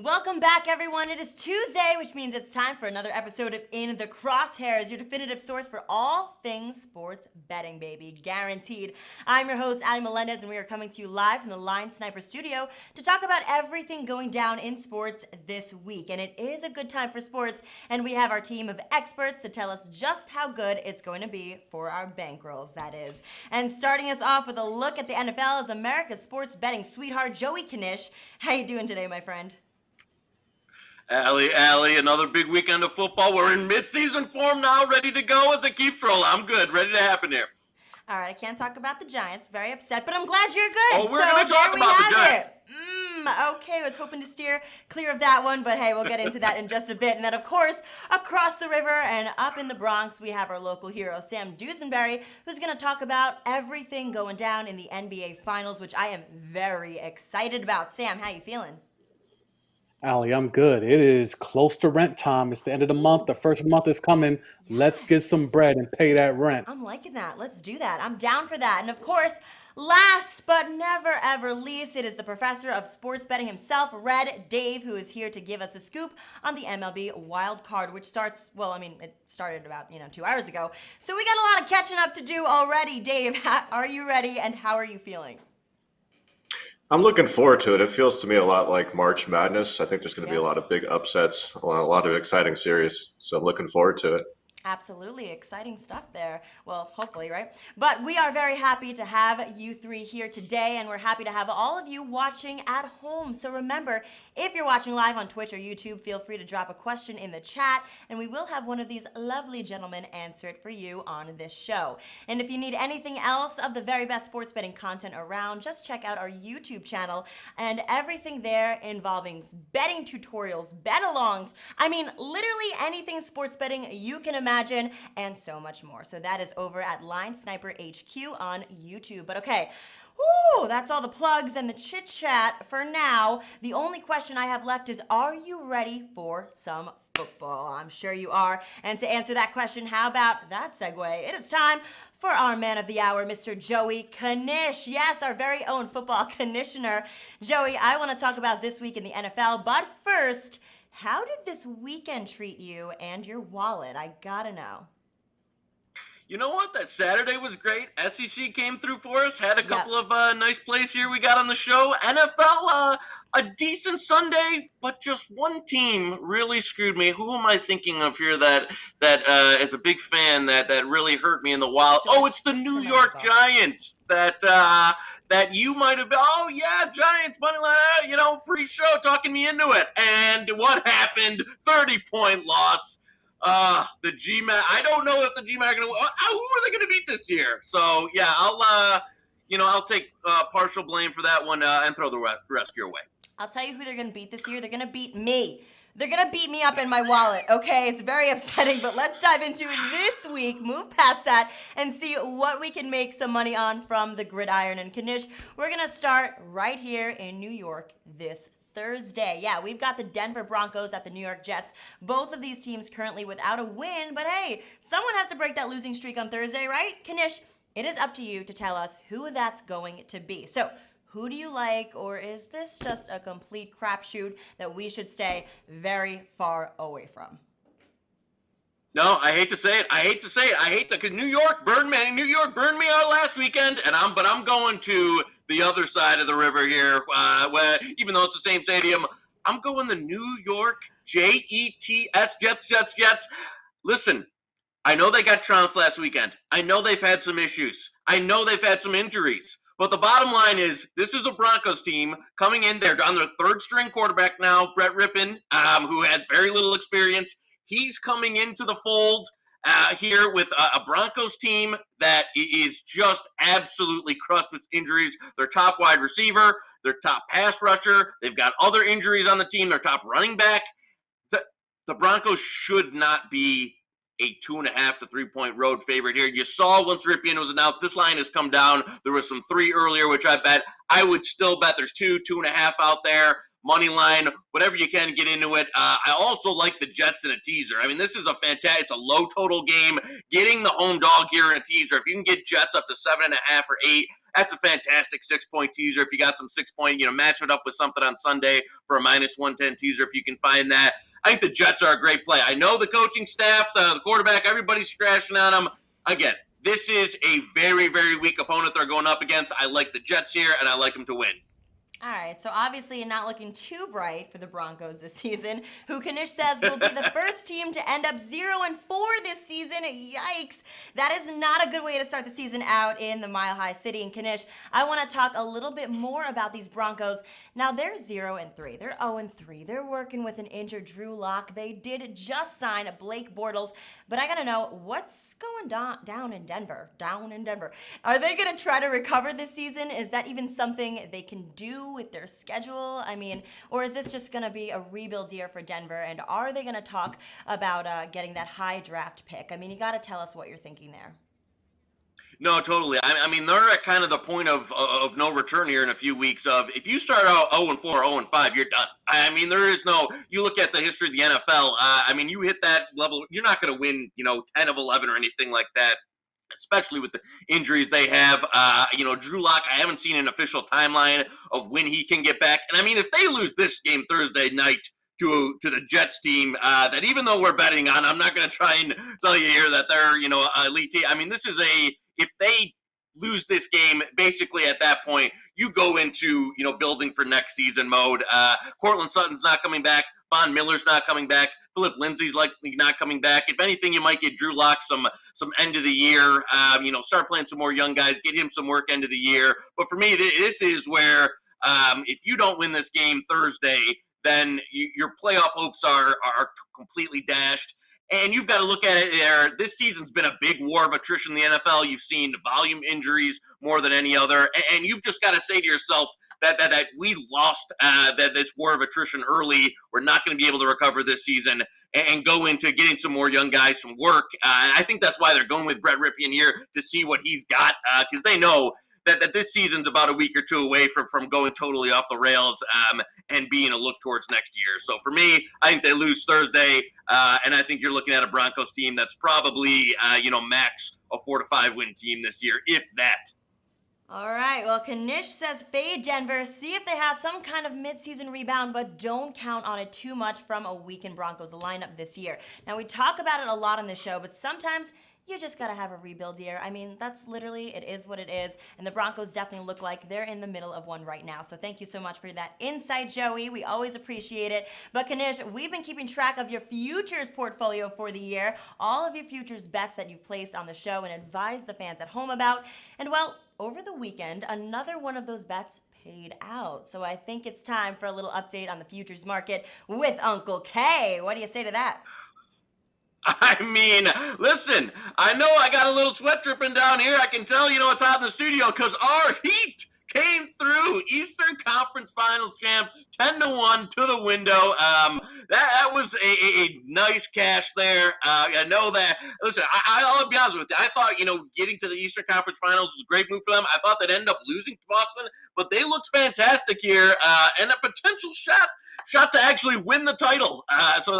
Welcome back, everyone. It is Tuesday, which means it's time for another episode of In The Crosshairs, your definitive source for all things sports betting, baby. Guaranteed. I'm your host, Ali Melendez, and we are coming to you live from the Line Sniper studio to talk about everything going down in sports this week. And it is a good time for sports, and we have our team of experts to tell us just how good it's going to be for our bankrolls, that is. And starting us off with a look at the NFL is America's sports betting sweetheart, Joey Knish. How you doing today, my friend? Allie, another big weekend of football. We're in mid-season form now, ready to go as it keeps rolling. I'm good, ready to happen here. All right, I can't talk about the Giants. Very upset, but I'm glad you're good. Oh, we're going to talk about the Giants. Okay, I was hoping to steer clear of that one, but hey, we'll get into that in just a bit. And then, of course, across the river and up in the Bronx, we have our local hero, Sam Dusenberry, who's going to talk about everything going down in the NBA Finals, which I am very excited about. Sam, how you feeling? Allie, I'm good. It is close to rent time. It's the end of the month. The first of the month is coming. Let's get some bread and pay that rent. I'm liking that. Let's do that. I'm down for that. And of course, last but never ever least, it is the professor of sports betting himself, Red Dave, who is here to give us a scoop on the MLB wild card, which starts, it started about, 2 hours ago. So we got a lot of catching up to do already. Dave, are you ready and how are you feeling? I'm looking forward to it. It feels to me a lot like March Madness. I think there's going to be a lot of big upsets, a lot of exciting series. So I'm looking forward to it. Absolutely. Exciting stuff there. Well, hopefully, right? But we are very happy to have you three here today, and we're happy to have all of you watching at home. So remember, if you're watching live on Twitch or YouTube, feel free to drop a question in the chat, and we will have one of these lovely gentlemen answer it for you on this show. And if you need anything else of the very best sports betting content around, just check out our YouTube channel and everything there involving betting tutorials, bet-alongs, literally anything sports betting you can imagine, and so much more. So that is over at Line Sniper HQ on YouTube. But okay, that's all the plugs and the chit chat for now. The only question I have left is, are you ready for some football? I'm sure you are. And to answer that question, how about that segue? It is time for our man of the hour, Mr. Joey Knish. Yes, our very own football conditioner. Joey, I want to talk about this week in the NFL, but first, how did this weekend treat you and your wallet? I gotta know. You know what? That Saturday was great. SEC came through for us. Had a couple of nice plays here we got on the show. NFL, a decent Sunday, but just one team really screwed me. Who am I thinking of here that is a big fan that really hurt me in the wild? Oh, it's the New York Giants that you might have been, oh yeah, Giants, money line, pre-show talking me into it. And what happened? 30-point loss. The GMAC. I don't know if the GMAC are going to. Who are they going to beat this year? So yeah, I'll take partial blame for that one and throw the rest your way. I'll tell you who they're going to beat this year. They're going to beat me. They're going to beat me up in my wallet, okay? It's very upsetting, but let's dive into this week, move past that, and see what we can make some money on from the gridiron. And Knish, we're going to start right here in New York this Thursday. Yeah, we've got the Denver Broncos at the New York Jets. Both of these teams currently without a win, but hey, someone has to break that losing streak on Thursday, right? Knish, it is up to you to tell us who that's going to be. So, who do you like, or is this just a complete crapshoot that we should stay very far away from? No, I hate to say it. I hate because New York burned me out last weekend, but I'm going to the other side of the river here. Even though it's the same stadium, I'm going the New York Jets, Jets. Listen, I know they got trounced last weekend. I know they've had some issues. I know they've had some injuries. But the bottom line is, this is a Broncos team coming in there on their third-string quarterback now, Brett Rippon, who has very little experience. He's coming into the fold here with a Broncos team that is just absolutely crushed with injuries. Their top wide receiver, their top pass rusher, they've got other injuries on the team, their top running back. The Broncos should not be a 2.5 to 3 point road favorite here. You saw once Ripien was announced, this line has come down. There was some 3 earlier, which I bet. I would still bet there's 2.5 out there. Money line, whatever you can, get into it. I also like the Jets in a teaser. I mean, this is a fantastic, it's a low total game. Getting the home dog here in a teaser, if you can get Jets up to 7.5 or 8, that's a fantastic 6-point teaser. If you got some 6-point, match it up with something on Sunday for a -110 teaser if you can find that. I think the Jets are a great play. I know the coaching staff, the quarterback, everybody's crashing on them. Again, this is a very, very weak opponent they're going up against. I like the Jets here, and I like them to win. All right, so obviously not looking too bright for the Broncos this season, who Knish says will be the first team to end up 0-4 this season. Yikes. That is not a good way to start the season out in the Mile High City. And Knish, I want to talk a little bit more about these Broncos. Now, they're 0-3. They're 0-3. They're working with an injured Drew Lock. They did just sign Blake Bortles. But I got to know, what's going down in Denver? Are they going to try to recover this season? Is that even something they can do with their schedule? I mean, or is this just going to be a rebuild year for Denver? And are they going to talk about getting that high draft pick? I mean, you got to tell us what you're thinking there. No, totally. I mean, they're at kind of the point of no return here in a few weeks of if you start out 0-4, 0-5, you're done. I mean, there is no, you look at the history of the NFL, I mean, you hit that level, you're not going to win, 10 of 11 or anything like that, especially with the injuries they have. Drew Lock, I haven't seen an official timeline of when he can get back. And I mean, if they lose this game Thursday night to the Jets team, that even though we're betting on, I'm not going to try and tell you here that they're, elite team. I mean, this is if they lose this game, basically at that point, you go into, building for next season mode. Cortland Sutton's not coming back. Von Miller's not coming back. Philip Lindsay's likely not coming back. If anything, you might get Drew Lock some end of the year. Start playing some more young guys, get him some work end of the year. But for me, this is where if you don't win this game Thursday, then your playoff hopes are completely dashed. And you've got to look at it there. This season's been a big war of attrition in the NFL. You've seen volume injuries more than any other. And you've just got to say to yourself that we lost this war of attrition early. We're not going to be able to recover this season and go into getting some more young guys some work. I think that's why they're going with Brett Ripien here to see what he's got, because they know that this season's about a week or two away from going totally off the rails and being a look towards next year. So for me, I think they lose Thursday, and I think you're looking at a Broncos team that's probably, max a 4 to 5 win team this year, if that. All right, well, Knish says fade Denver, see if they have some kind of midseason rebound, but don't count on it too much from a weakened Broncos lineup this year. Now, we talk about it a lot on the show, but sometimes you just got to have a rebuild year. I mean, that's literally, it is what it is. And the Broncos definitely look like they're in the middle of one right now. So thank you so much for that insight, Joey. We always appreciate it. But Knish, we've been keeping track of your futures portfolio for the year, all of your futures bets that you've placed on the show and advised the fans at home about. And well, over the weekend, another one of those bets paid out. So I think it's time for a little update on the futures market with Uncle K. What do you say to that? I mean, listen, I know I got a little sweat dripping down here. I can tell, it's hot in the studio because our Heat came through. Eastern Conference Finals champ, 10-1 to the window. That was a nice cash there. I know that. Listen, I'll be honest with you. I thought, getting to the Eastern Conference Finals was a great move for them. I thought they'd end up losing to Boston, but they looked fantastic here and a potential shot to actually win the title. So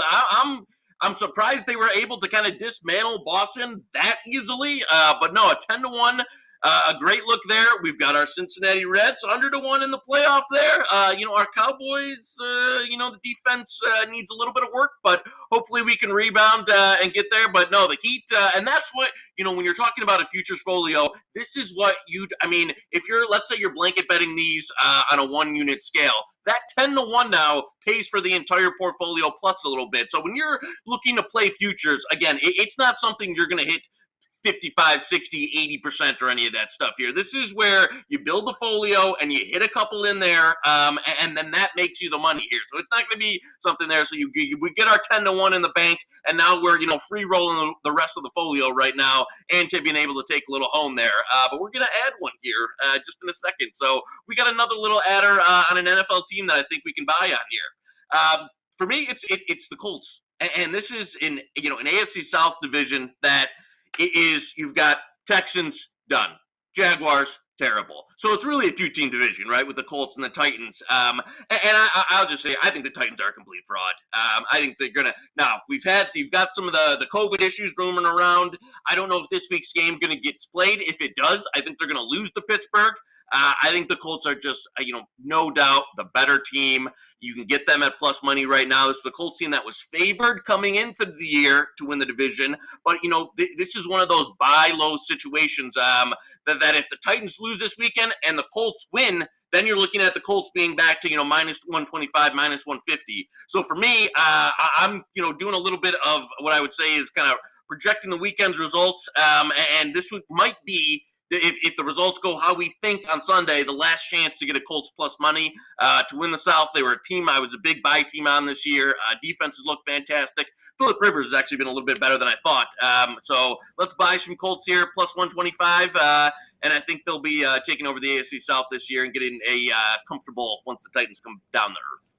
I'm surprised they were able to kind of dismantle Boston that easily. But no, a 10-1, a great look there. We've got our Cincinnati Reds 100-1 in the playoff there. Our Cowboys, the defense needs a little bit of work, but hopefully we can rebound and get there. But no, the Heat, and that's what, when you're talking about a futures folio, this is what if let's say you're blanket betting these on a 1-unit scale, that 10-1 now pays for the entire portfolio plus a little bit. So when you're looking to play futures, again, it's not something you're going to hit 55, 60, 80% or any of that stuff here. This is where you build the folio and you hit a couple in there, and then that makes you the money here. So it's not going to be something there. So we get our 10-1 in the bank, and now we're free rolling the rest of the folio right now, and to being able to take a little home there. But we're going to add one here just in a second. So we got another little adder on an NFL team that I think we can buy on here. For me, it's the Colts. And this is in an AFC South division that you've got Texans done, Jaguars terrible. So it's really a two-team division, right, with the Colts and the Titans. And I'll just say I think the Titans are a complete fraud. I think they're gonna. Now you've got some of the COVID issues roaming around. I don't know if this week's game going to get played. If it does, I think they're going to lose to Pittsburgh. I think the Colts are just, no doubt the better team. You can get them at plus money right now. This is the Colts team that was favored coming into the year to win the division. But, this is one of those buy low situations that if the Titans lose this weekend and the Colts win, then you're looking at the Colts being back to, minus 125, minus 150. So for me, I'm, doing a little bit of what I would say is kind of projecting the weekend's results. And this might be, if the results go how we think on Sunday, the last chance to get a Colts plus money to win the South. They were a team I was a big buy team on this year. Defenses look fantastic. Phillip Rivers has actually been a little bit better than I thought. So let's buy some Colts here, plus 125. And I think they'll be taking over the AFC South this year and getting a comfortable once the Titans come down to earth.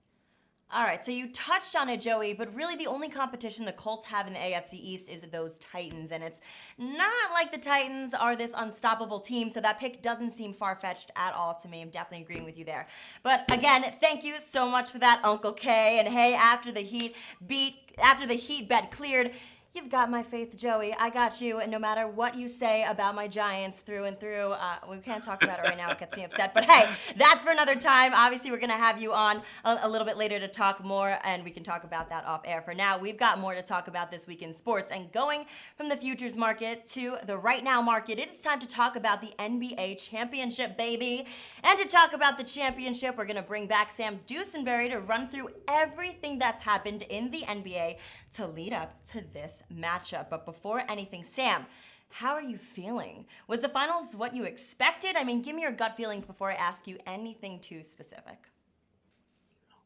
All right, so you touched on it, Joey, but really the only competition the Colts have in the AFC East is those Titans, and it's not like the Titans are this unstoppable team, so that pick doesn't seem far-fetched at all to me. I'm definitely agreeing with you there. But again, thank you so much for that, Uncle K, and hey, after the Heat bet cleared, you've got my faith, Joey. I got you, and no matter what you say about my Giants through and through, we can't talk about it right now. It gets me upset. But hey, that's for another time. Obviously, we're going to have you on a little bit later to talk more, and we can talk about that off air. For now, we've got more to talk about this week in sports. And going from the futures market to the right now market, it is time to talk about the NBA championship, baby. And to talk about the championship, we're going to bring back Sam Dusenberry to run through everything that's happened in the NBA to lead up to this matchup. But before anything, Sam, how are you feeling? Was the finals what you expected? I mean, give me your gut feelings before I ask you anything too specific.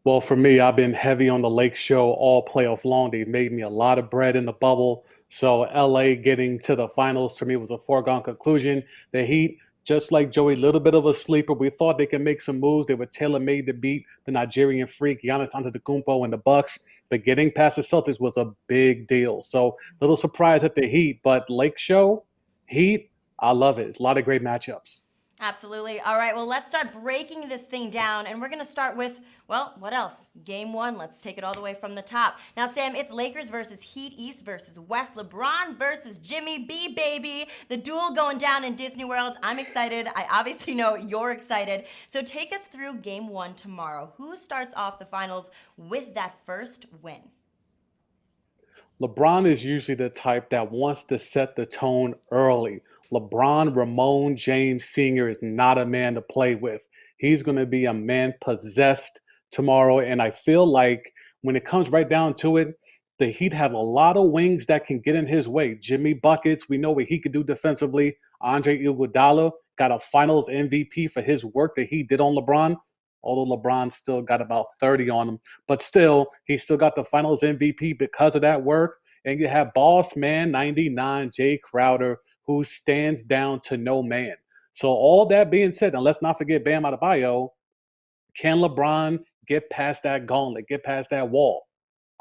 Well, for me, I've been heavy on the Lake Show all playoff long. They made me a lot of bread in the bubble. So LA getting to the finals to me was a foregone conclusion. The Heat, just like Joey, a little bit of a sleeper. We thought they could make some moves. They were tailor-made to beat the Nigerian freak, Giannis Antetokounmpo, and the Bucks. But getting past the Celtics was a big deal. So a little surprise at the Heat. But Lake Show, Heat, I love it. It's a lot of great matchups. Absolutely. All right, well, let's start breaking this thing down, and we're going to start with, well, what else? Game one. Let's take it all the way from the top. Now, Sam, it's Lakers versus Heat, East versus West, LeBron versus Jimmy B, baby. The duel going down in Disney World. I'm excited. I obviously know you're excited. So take us through game one tomorrow. Who starts off the finals with that first win? LeBron is usually the type that wants to set the tone early. LeBron Ramon James Sr. is not a man to play with. He's going to be a man possessed tomorrow. And I feel like when it comes right down to it, the Heat have a lot of wings that can get in his way. Jimmy Buckets, we know what he could do defensively. Andre Iguodala got a finals MVP for his work that he did on LeBron. Although LeBron still got about 30 on him. But still, he still got the finals MVP because of that work. And you have boss man 99, Jay Crowder, who stands down to no man. So all that being said, and let's not forget Bam Adebayo, can LeBron get past that gauntlet, get past that wall?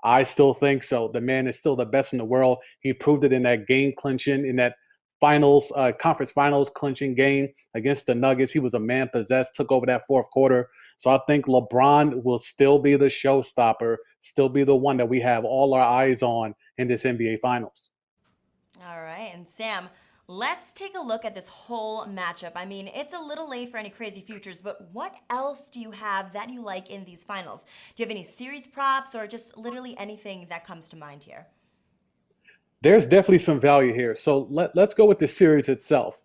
I still think so. The man is still the best in the world. He proved it in that game clinching, in that finals, conference finals clinching game against the Nuggets. He was a man possessed, took over that fourth quarter. So I think LeBron will still be the showstopper, still be the one that we have all our eyes on in this NBA Finals. All right, and Sam, let's take a look at this whole matchup. I mean, it's a little late for any crazy futures, but what else do you have that you like in these finals? Do you have any series props or just literally anything that comes to mind here? There's definitely some value here. So let's go with the series itself.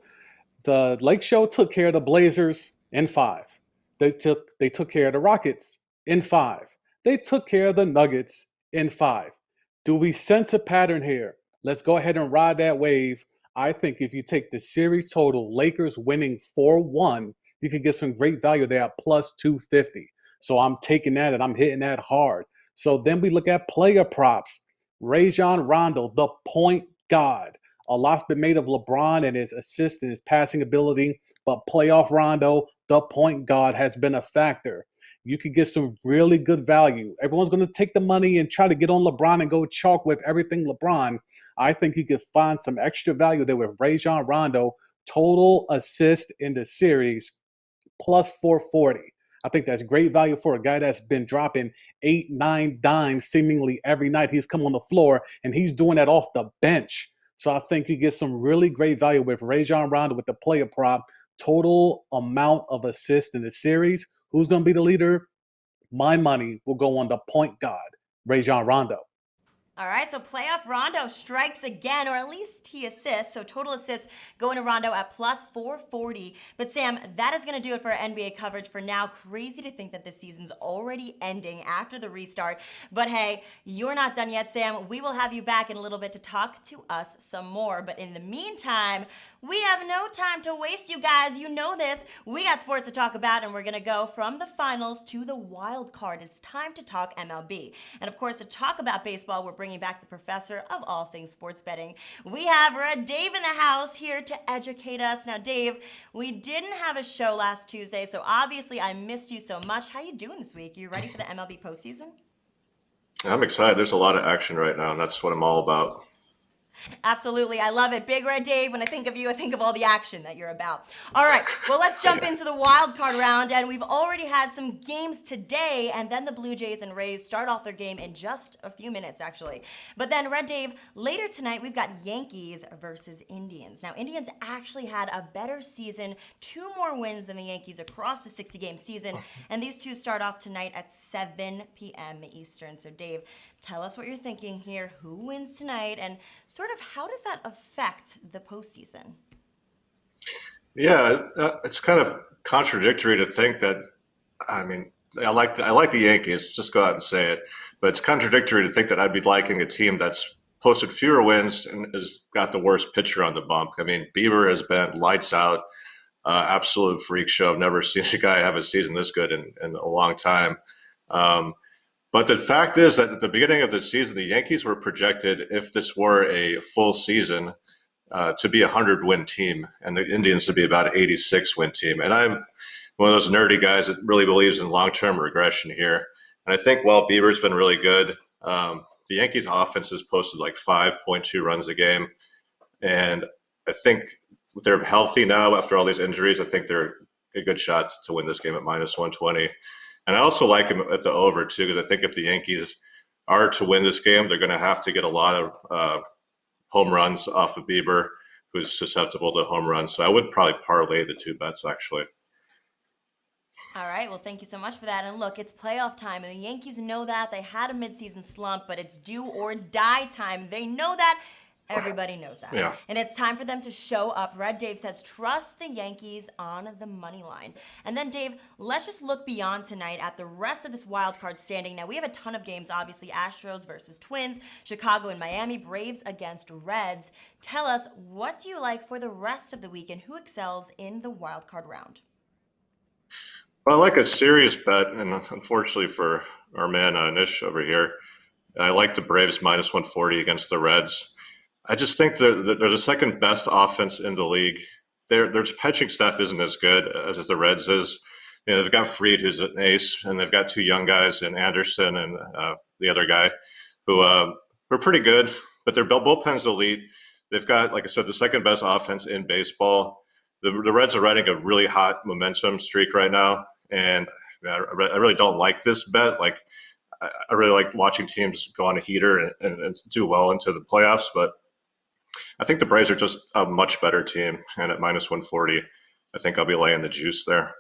The Lake Show took care of the Blazers in 5. They took care of the Rockets in 5. They took care of the Nuggets in 5. Do we sense a pattern here? Let's go ahead and ride that wave. I think if you take the series total, Lakers winning 4-1, you can get some great value there at plus 250. So I'm taking that and I'm hitting that hard. So then we look at player props. Rajon Rondo, the point guard. A lot's been made of LeBron and his assist and his passing ability, but playoff Rondo, the point guard, has been a factor. you could get some really good value. Everyone's going to take the money and try to get on LeBron and go chalk with everything LeBron. I think you could find some extra value there with Rajon Rondo, total assist in the series, plus 440. I think that's great value for a guy that's been dropping 8, 9 dimes seemingly every night he's come on the floor, and he's doing that off the bench. So I think you get some really great value with Rajon Rondo with the player prop, total amount of assists in the series. Who's going to be the leader? My money will go on the point guard, Rajon Rondo. All right, so playoff Rondo strikes again, or at least he assists. So total assists going to Rondo at plus 440. But Sam, that is going to do it for our NBA coverage for now. Crazy to think that this season's already ending after the restart. But hey, you're not done yet, Sam. We will have you back in a little bit to talk to us some more. But in the meantime, we have no time to waste, you guys. You know this. We got sports to talk about, and we're going to go from the finals to the wild card. It's time to talk MLB. And of course, to talk about baseball, we're bringing back the professor of all things sports betting. We have Dave in the house here to educate us. Now, Dave, we didn't have a show last Tuesday, so obviously I missed you so much. How you doing this week? You ready for the MLB postseason? I'm excited. There's a lot of action right now, and that's what I'm all about. Absolutely. I love it. Big Red Dave, when I think of you, I think of all the action that you're about. All right. Well, let's jump into the wild card round. And we've already had some games today. And then the Blue Jays and Rays start off their game in just a few minutes, actually. But then, Red Dave, later tonight, we've got Yankees versus Indians. Now, Indians actually had a better season, 2 more wins than the Yankees across the 60-game season. And these two start off tonight at 7 p.m. Eastern. So, Dave, tell us what you're thinking here. Who wins tonight? And sort of how does that affect the postseason? Yeah, it's kind of contradictory to think that. I mean, I like the Yankees. Just go out and say it. But it's contradictory to think that I'd be liking a team that's posted fewer wins and has got the worst pitcher on the bump. I mean, Bieber has been lights out, absolute freak show. I've never seen a guy have a season this good in a long time. But the fact is that at the beginning of the season, the Yankees were projected, if this were a full season, to be a 100-win team, and the Indians to be about an 86-win team. And I'm one of those nerdy guys that really believes in long-term regression here. And I think while Bieber's been really good, the Yankees' offense has posted like 5.2 runs a game. And I think they're healthy now after all these injuries. I think they're a good shot to win this game at minus 120. And I also like him at the over, too, because I think if the Yankees are to win this game, they're going to have to get a lot of home runs off of Bieber, who's susceptible to home runs. So I would probably parlay the 2 bets, actually. All right. Well, thank you so much for that. And look, it's playoff time, and the Yankees know that. They had a midseason slump, but it's do or die time. They know that. Everybody knows that. Yeah. And it's time for them to show up. Red Dave says, trust the Yankees on the money line. And then, Dave, let's just look beyond tonight at the rest of this wild card standing. Now, we have a ton of games, obviously. Astros versus Twins, Chicago and Miami, Braves against Reds. Tell us, what do you like for the rest of the week, and who excels in the wild card round? Well, I like a serious bet, and unfortunately for our man Knish over here, I like the Braves minus 140 against the Reds. I just think they're the second best offense in the league. Their pitching staff isn't as good as the Reds is. You know, they've got Fried, who's an ace, and they've got 2 young guys in Anderson and the other guy who are pretty good, but their bullpen's elite. They've got, like I said, the second best offense in baseball. The Reds are riding a really hot momentum streak right now, and I really don't like this bet. Like, I really like watching teams go on a heater and do well into the playoffs, but I think the Braves are just a much better team, and at minus 140, I think I'll be laying the juice there.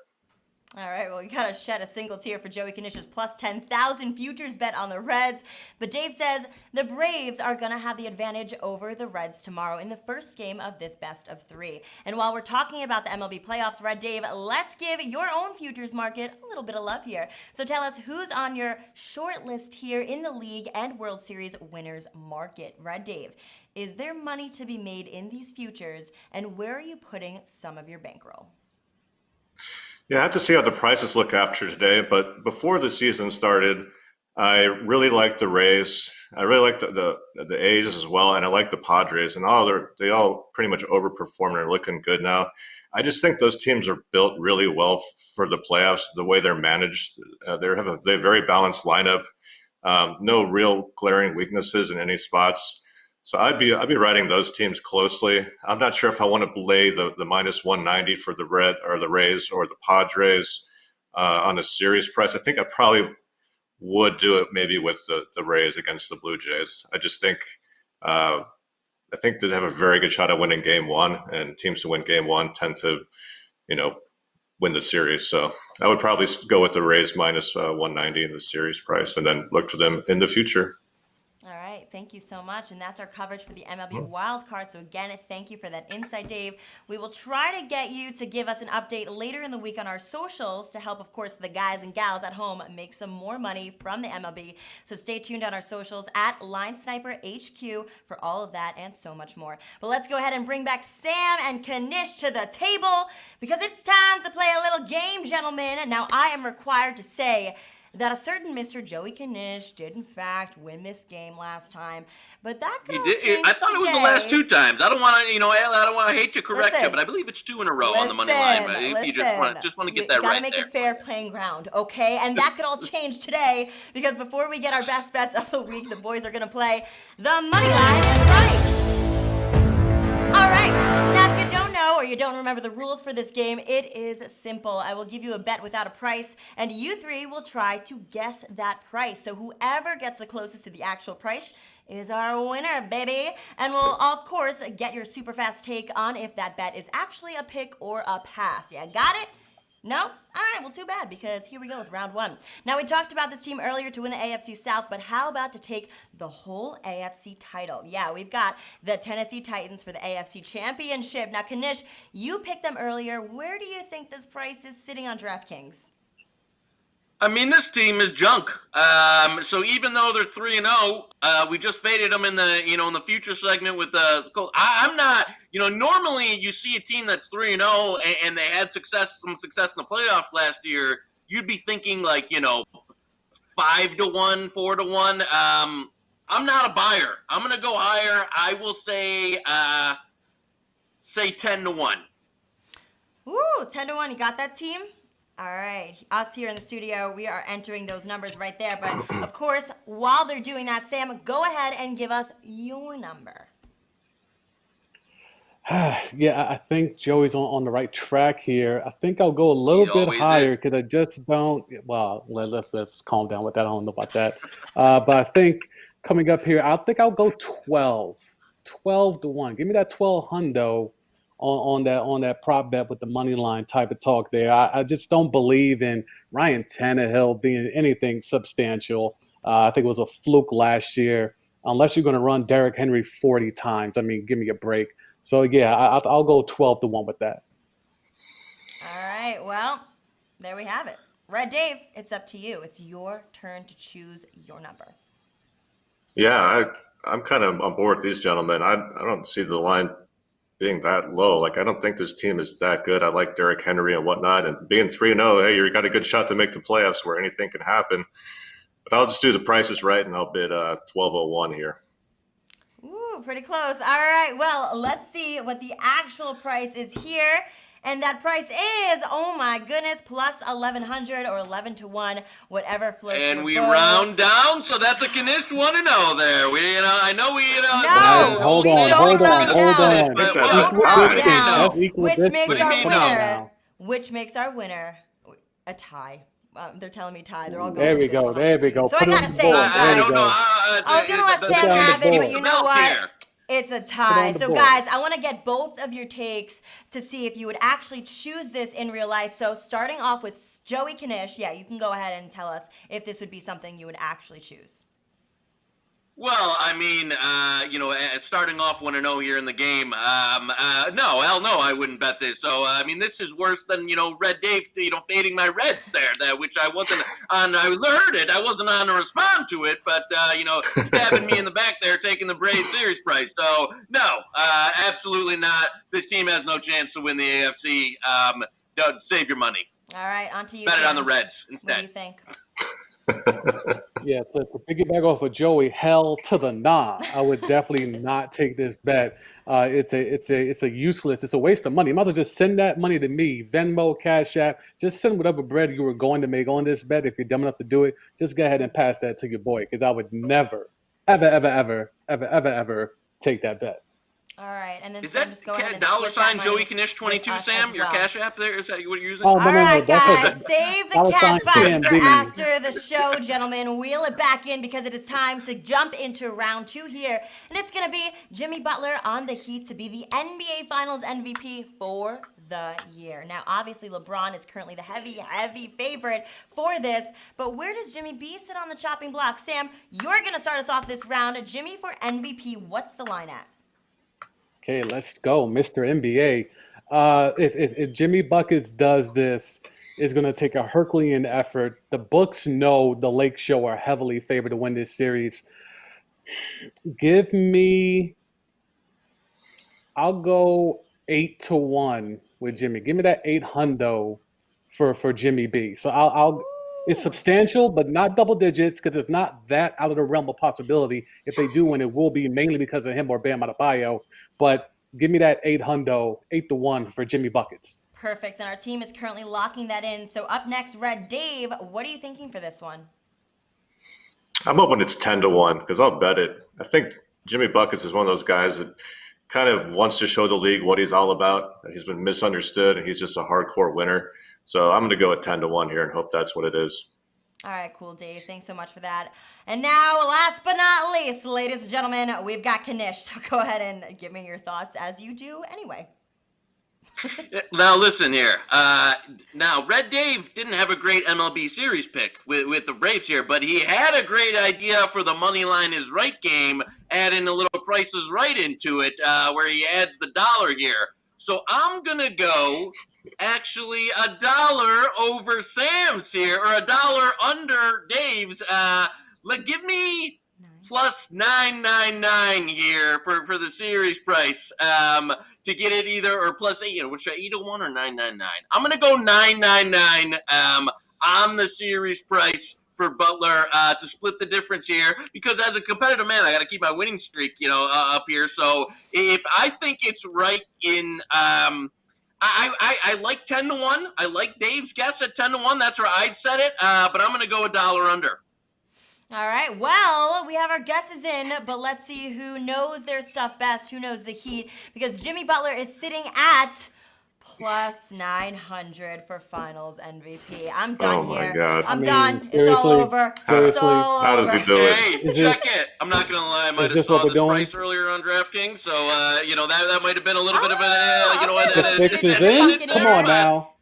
All right, well, you got to shed a single tear for Joey Knish's plus 10,000 futures bet on the Reds. But Dave says the Braves are going to have the advantage over the Reds tomorrow in the first game of this best of 3. And while we're talking about the MLB playoffs, Red Dave, let's give your own futures market a little bit of love here. So tell us who's on your short list here in the league and World Series winners market. Red Dave, is there money to be made in these futures, and where are you putting some of your bankroll? Yeah, I have to see how the prices look after today, but before the season started, I really liked the Rays I really like the A's as well, and I like the Padres, and they all pretty much overperformed and are looking good now. I just think those teams are built really well for the playoffs. The way they're managed, they have a very balanced lineup. No real glaring weaknesses in any spots. So I'd be riding those teams closely. I'm not sure if I want to lay the minus 190 for the Rays or the Padres on a series price. I think I probably would do it maybe with the Rays against the Blue Jays. I think they have a very good shot at winning Game 1, and teams who win Game 1 tend to, win the series. So I would probably go with the Rays minus 190 in the series price, and then look to them in the future. All right, thank you so much. And that's our coverage for the MLB Wild Card. So again, thank you for that insight, Dave. We will try to get you to give us an update later in the week on our socials to help, of course, the guys and gals at home make some more money from the MLB. So stay tuned on our socials at Line Sniper HQ for all of that and so much more. But let's go ahead and bring back Sam and Knish to the table because it's time to play a little game, gentlemen. Now, I am required to say that a certain Mr. Joey Knish did in fact win this game last time, but that could change I thought it was the last 2 times. I don't want to, I hate to correct you, but I believe it's 2 in a row on the money line. If you just want to get that right, gotta make it fair playing ground, okay? And that could all change today because before we get our best bets of the week, the boys are gonna play the money line is right. All right, now if you don't know or you don't remember the rules for this game, it is simple. I will give you a bet without a price, and you 3 will try to guess that price. So whoever gets the closest to the actual price is our winner, baby. And we'll, of course, get your super fast take on if that bet is actually a pick or a pass. Yeah, got it? No? All right, well, too bad, because here we go with round 1. Now, we talked about this team earlier to win the AFC South, but how about to take the whole AFC title? Yeah, we've got the Tennessee Titans for the AFC Championship. Now, Knish, you picked them earlier. Where do you think this price is sitting on DraftKings? I mean, this team is junk. So even though they're 3-0, we just faded them in the in the future segment with the Colts. I'm not. Normally you see a team that's 3-0 and they had some success in the playoffs last year. You'd be thinking like 5-1, 4-1. I'm not a buyer. I'm gonna go higher. I will say 10-1. Ooh, 10-1. You got that, team? All right, us here in the studio, we are entering those numbers right there. But, of course, while they're doing that, Sam, go ahead and give us your number. Yeah, I think Joey's on the right track here. I think I'll go a little bit higher because I just don't. Well, let's calm down with that. I don't know about that. But I think coming up here, I think I'll go 12-1. Give me that 12 hundo on that prop bet with the money line type of talk there. I just don't believe in Ryan Tannehill being anything substantial. I think it was a fluke last year. Unless you're going to run Derrick Henry 40 times, I mean, give me a break. So yeah, I'll go 12-1 with that. All right, well, there we have it. Red Dave, it's up to you. It's your turn to choose your number. Yeah, I'm kind of on board with these gentlemen. I don't see the line being that low. Like, I don't think this team is that good. I like Derrick Henry and whatnot, and being 3-0, hey, you got a good shot to make the playoffs where anything can happen. But I'll just do the prices right, and I'll bid 12-01 here. Ooh, pretty close. All right, well, let's see what the actual price is here. And that price is, oh my goodness, plus 1,100 or 11-1, whatever floats your And we boat. round down, so that's a Knish 1-0 there. I know we. No, hold on. Which makes our winner. Which makes our winner a tie. They're telling me tie. They're all going. There we go. So I gotta say, I don't know. I was gonna let Sam have it, but you know what? It's a tie. So, guys, I want to get both of your takes to see if you would actually choose this in real life. So, starting off with Joey Knish, yeah, you can go ahead and tell us if this would be something you would actually choose. Well, I mean, starting off 1-0 here in the game, no, hell no, I wouldn't bet this. So, I mean, this is worse than, Red Dave, fading my Reds there, which I wasn't on. I heard it. I wasn't on to respond to it, but, stabbing me in the back there, taking the Braves series price. So, no, absolutely not. This team has no chance to win the AFC. Save your money. All right, on to you. Bet it on the Reds instead. What do you think? Yeah, to piggyback off of Joey, hell to the nah. I would definitely not take this bet. It's a useless. It's a waste of money. You might as well just send that money to me, Venmo, Cash App. Just send whatever bread you were going to make on this bet. If you're dumb enough to do it, just go ahead and pass that to your boy, because I would never, ever take that bet. All right, and then Is Sam, that just go ahead and dollar split that sign Joey money Knish with 22, us Sam? as Your well. Cash App there? Is that what you're using? Oh, All no, right, that's guys, save the dollar cash sign fight Sam for B. after the show, gentlemen. Wheel it back in because it is time to jump into round 2 here. And it's going to be Jimmy Butler on the Heat to be the NBA Finals MVP for the year. Now, obviously, LeBron is currently the heavy favorite for this, but where does Jimmy B sit on the chopping block? Sam, you're going to start us off this round. Jimmy for MVP, what's the line at? Okay, let's go, Mr. NBA. If Jimmy Buckets does this, it's going to take a Herculean effort. The books know the Lake Show are heavily favored to win this series. Give me, I'll go 8-1 with Jimmy. Give me that 8 hundo for Jimmy B. So it's Ooh. substantial, but not double digits, because it's not that out of the realm of possibility. If they do win, it will be mainly because of him or Bam Adebayo. But give me that 8 hundo, 8-1 for Jimmy Buckets. Perfect, and our team is currently locking that in. So up next, Red Dave, what are you thinking for this one? I'm hoping it's 10-1 because I'll bet it. I think Jimmy Buckets is one of those guys that kind of wants to show the league what he's all about. He's been misunderstood, and he's just a hardcore winner. So I'm going to go at 10-1 here and hope that's what it is. All right, cool, Dave. Thanks so much for that. And now, last but not least, ladies and gentlemen, we've got Knish. So go ahead and give me your thoughts as you do anyway. Now listen here. Now Red Dave didn't have a great MLB series pick with the Braves here, but he had a great idea for the money line is right game, adding a little Price is Right into it, where he adds the dollar here. So I'm gonna go actually $1 over Sam's here, or $1 under Dave's. Give me plus 999 here for the series price. To get it either, or plus 8, which 8-1 or 999. I'm gonna go 999 on the series price for Butler to split the difference here, because as a competitive man, I got to keep my winning streak, up here. So if I think it's right in, I like 10-1. I like Dave's guess at 10-1. That's where I'd set it. But I'm gonna go $1 under. All right, well, we have our guesses in, but let's see who knows their stuff best, who knows the Heat, because Jimmy Butler is sitting at plus 900 for Finals MVP. I'm done here. Oh, my God. I'm done. It's all seriously? over. Seriously? It's all How over. does he do it? Hey, Is check it. I'm not gonna lie. I might have this saw what we're this doing? price earlier on DraftKings, so that might have been a little bit of okay. The fix is in? Come on now.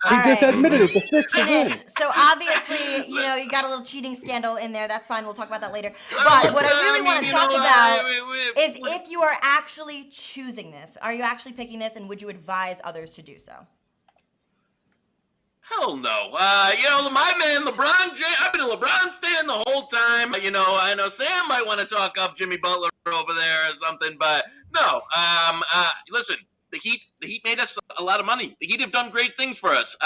He All just right. admitted it. The fix is in. Knish, so obviously, you got a little cheating scandal in there. That's fine. We'll talk about that later. But what I really want to talk about is if you are actually choosing this. Are you actually picking this, and would you advise others to do so? Hell no. My man, LeBron James, I've been a LeBron stan the whole time. I know Sam might want to talk up Jimmy Butler over there or something, but no. Listen, the Heat made us a lot of money. The Heat have done great things for us.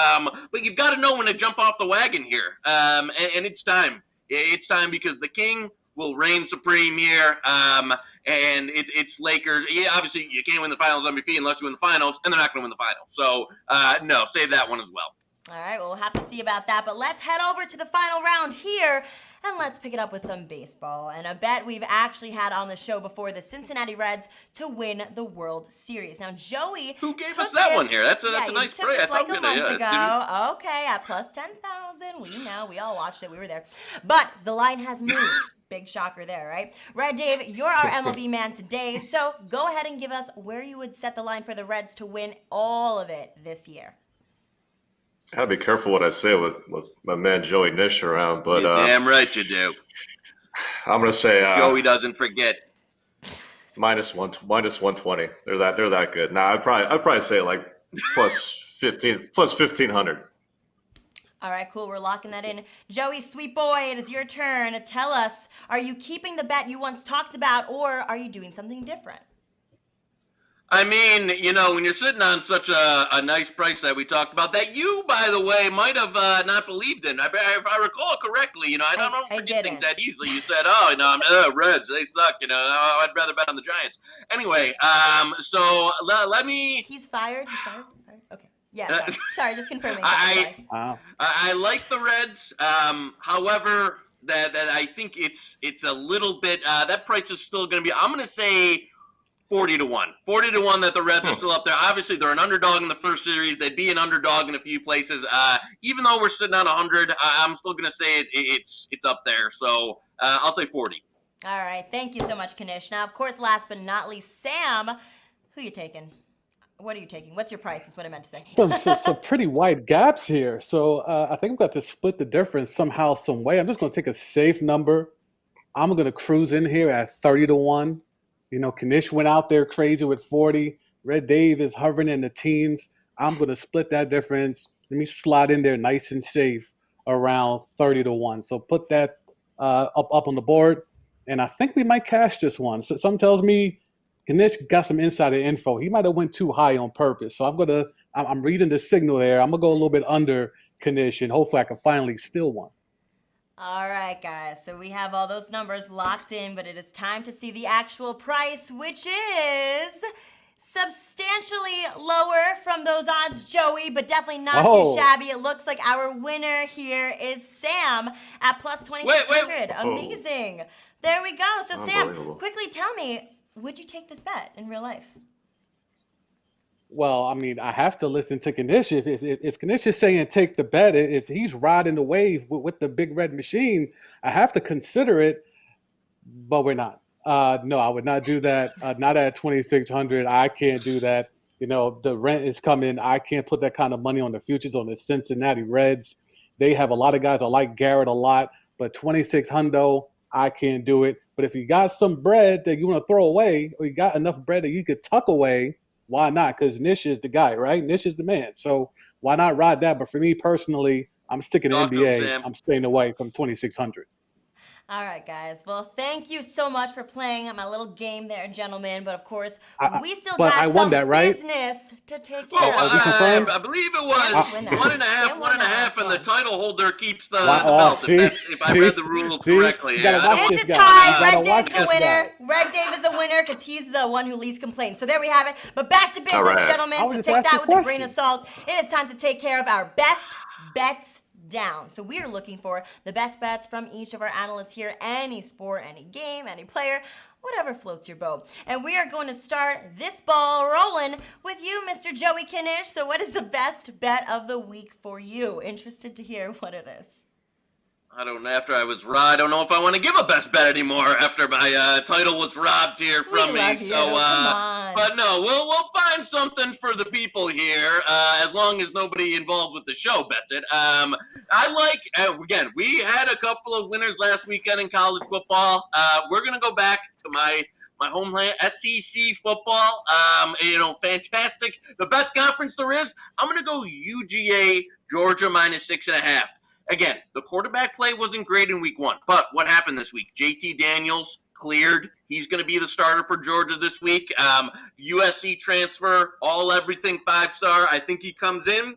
But you've got to know when to jump off the wagon here. And it's time. It's time, because the King will reign supreme here. And it's Lakers. Yeah, obviously you can't win the Finals MVP unless you win the Finals, and they're not going to win the Finals. So no, save that one as well. All right, well, we'll have to see about that. But let's head over to the final round here, and let's pick it up with some baseball. And a bet we've actually had on the show before, the Cincinnati Reds to win the World Series. Now, Joey, who gave us that one here? That's a nice took break. This like a month ago. Okay, at plus 10,000. We know. We all watched it. We were there. But the line has moved. Big shocker there, right? Red Dave, you're our MLB man today. So go ahead and give us where you would set the line for the Reds to win all of it this year. I gotta be careful what I say with my man Joey Knish around, but You're damn right you do. I'm gonna say Joey doesn't forget. minus 120. They're that good. Nah, I'd probably say like plus 1500. All right, cool. We're locking that in. Joey, sweet boy, it is your turn. Tell us, are you keeping the bet you once talked about, or are you doing something different? I mean, when you're sitting on such a nice price that we talked about, that you, by the way, might have not believed in. If I recall correctly, I don't I forget things didn't. that easily. You said, "Oh, Reds, they suck." I'd rather bet on the Giants. Anyway, so let me. He's fired. He's fired. Okay. Yeah. Uh, Sorry. Just confirming. I Sorry. Wow. I like the Reds. However, that I think it's a little bit. That price is still going to be. I'm going to say 40-1. 40-1 that the Reds are still up there. Obviously, they're an underdog in the first series. They'd be an underdog in a few places. Even though we're sitting on 100, I'm still going to say it's up there. So I'll say 40. All right. Thank you so much, Knish. Now, of course, last but not least, Sam, who you taking? What are you taking? What's your price is what I meant to say. Some pretty wide gaps here. So I think we've got to split the difference somehow, some way. I'm just going to take a safe number. I'm going to cruise in here at 30-1. Knish went out there crazy with 40. Red Dave is hovering in the teens. I'm going to split that difference. Let me slide in there nice and safe around 30-1. So put that up on the board. And I think we might cash this one. So something tells me Knish got some insider info. He might have went too high on purpose. So I'm reading the signal there. I'm going to go a little bit under Knish, and hopefully I can finally steal one. All right, guys. So we have all those numbers locked in, but it is time to see the actual price, which is substantially lower from those odds, Joey, but definitely not too shabby. It looks like our winner here is Sam at plus 2,600. Amazing. There we go. So Sam, quickly tell me, would you take this bet in real life? Well, I mean, I have to listen to Knish. If Knish is saying take the bet, if he's riding the wave with the big red machine, I have to consider it, but we're not. No, I would not do that. Not at 2,600. I can't do that. The rent is coming. I can't put that kind of money on the futures on the Cincinnati Reds. They have a lot of guys. I like Garrett a lot, but 2,600, I can't do it. But if you got some bread that you want to throw away, or you got enough bread that you could tuck away, why not? Because Knish is the guy, right? Knish is the man. So why not ride that? But for me personally, I'm sticking to NBA. I'm staying away from 2,600. All right, guys. Well, thank you so much for playing my little game there, gentlemen. But of course, we still got some business to take care of. I believe it was 1.5, and the title holder keeps the belt. If I read the rules correctly. It's a tie. Red Dave's the winner. Red Dave is the winner because he's the one who least complains. So there we have it. But back to business, gentlemen. So take that with a grain of salt. It is time to take care of our best bets down. So we are looking for the best bets from each of our analysts here, any sport, any game, any player, whatever floats your boat. And we are going to start this ball rolling with you, Mr. Joey Knish. So what is the best bet of the week for you? Interested to hear what it is. I don't know. After I was robbed, I don't know if I want to give a best bet anymore. After my title was robbed here from me, so but no, we'll find something for the people here. As long as nobody involved with the show bets it. I like again. We had a couple of winners last weekend in college football. We're gonna go back to my homeland, SEC football. Fantastic. The best conference there is. I'm gonna go UGA Georgia -6.5. Again, the quarterback play wasn't great in week 1, but what happened this week? JT Daniels cleared. He's going to be the starter for Georgia this week. USC transfer, everything 5-star. I think he comes in.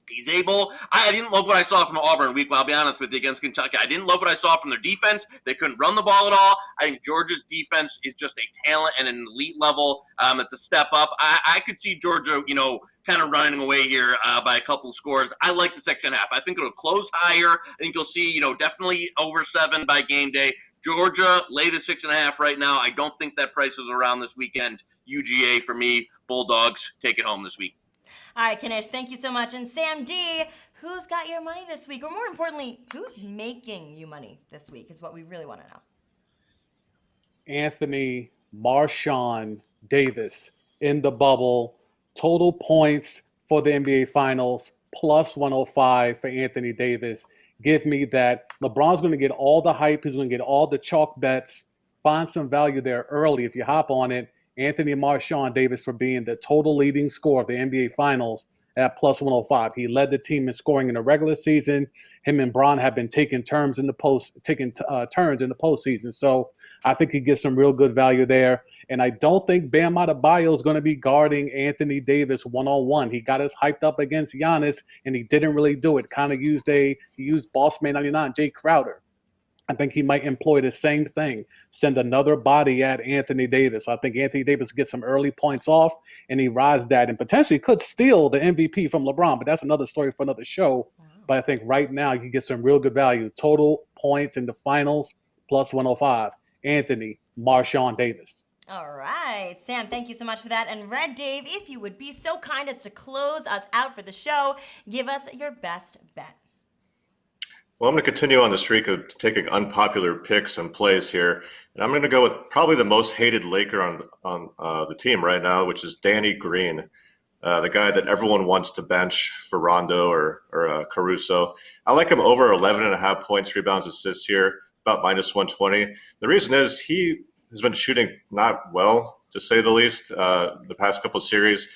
He's able. I didn't love what I saw from Auburn week 1, I'll be honest with you, against Kentucky. I didn't love what I saw from their defense. They couldn't run the ball at all. I think Georgia's defense is just a talent and an elite level. It's a step up. I could see Georgia, kind of running away here by a couple of scores. I like the 6.5. I think it'll close higher. I think you'll see, definitely over 7 by game day. Georgia, lay the 6.5 right now. I don't think that price is around this weekend. UGA for me. Bulldogs, take it home this week. All right, Knish, thank you so much. And Sam D, who's got your money this week? Or more importantly, who's making you money this week is what we really want to know. Anthony Marshawn Davis in the bubble. Total points for the NBA Finals, plus 105 for Anthony Davis. Give me that. LeBron's going to get all the hype. He's going to get all the chalk bets. Find some value there early if you hop on it. Anthony Marshawn Davis for being the total leading scorer of the NBA Finals at plus 105. He led the team in scoring in the regular season. Him and Bron have been taking turns in the postseason. So I think he gets some real good value there. And I don't think Bam Adebayo is going to be guarding Anthony Davis one-on-one. He got us hyped up against Giannis, and he didn't really do it. Kind of he used Boss Man 99, Jay Crowder. I think he might employ the same thing, send another body at Anthony Davis. I think Anthony Davis gets some early points off, and he rides that and potentially could steal the MVP from LeBron, but that's another story for another show. Wow. But I think right now you can get some real good value. Total points in the finals, plus 105. Anthony, Marshawn Davis. All right, Sam, thank you so much for that. And Red Dave, if you would be so kind as to close us out for the show, give us your best bet. Well, I'm going to continue on the streak of taking unpopular picks and plays here. And I'm going to go with probably the most hated Laker on the team right now, which is Danny Green, the guy that everyone wants to bench for Rondo or Caruso. I like him over 11.5 points, rebounds, assists here, about minus 120. The reason is he has been shooting not well, to say the least, the past couple of series.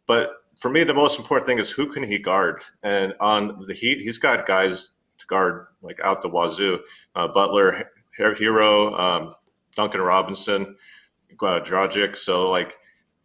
But for me, the most important thing is who can he guard? And on the Heat, he's got guys to guard like out the wazoo. Butler, Hero, Duncan Robinson, Dragic. So like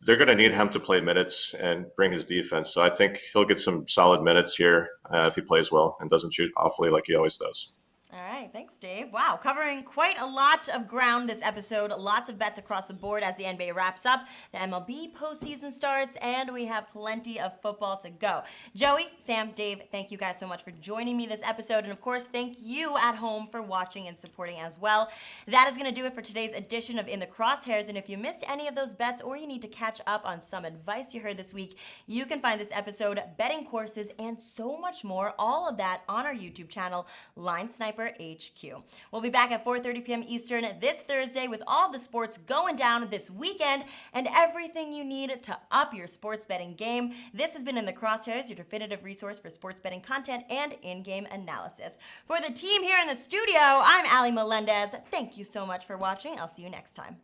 they're going to need him to play minutes and bring his defense. So I think he'll get some solid minutes here if he plays well and doesn't shoot awfully like he always does. All right, thanks, Dave. Wow, covering quite a lot of ground this episode. Lots of bets across the board as the NBA wraps up. The MLB postseason starts, and we have plenty of football to go. Joey, Sam, Dave, thank you guys so much for joining me this episode. And, of course, thank you at home for watching and supporting as well. That is going to do it for today's edition of In the Crosshairs. And if you missed any of those bets or you need to catch up on some advice you heard this week, you can find this episode, betting courses, and so much more, all of that on our YouTube channel, Line Sniper HQ. We'll be back at 4:30 p.m. Eastern this Thursday with all the sports going down this weekend and everything you need to up your sports betting game. This has been In the Crosshairs, your definitive resource for sports betting content and in-game analysis. For the team here in the studio, I'm Ali Melendez. Thank you so much for watching. I'll see you next time.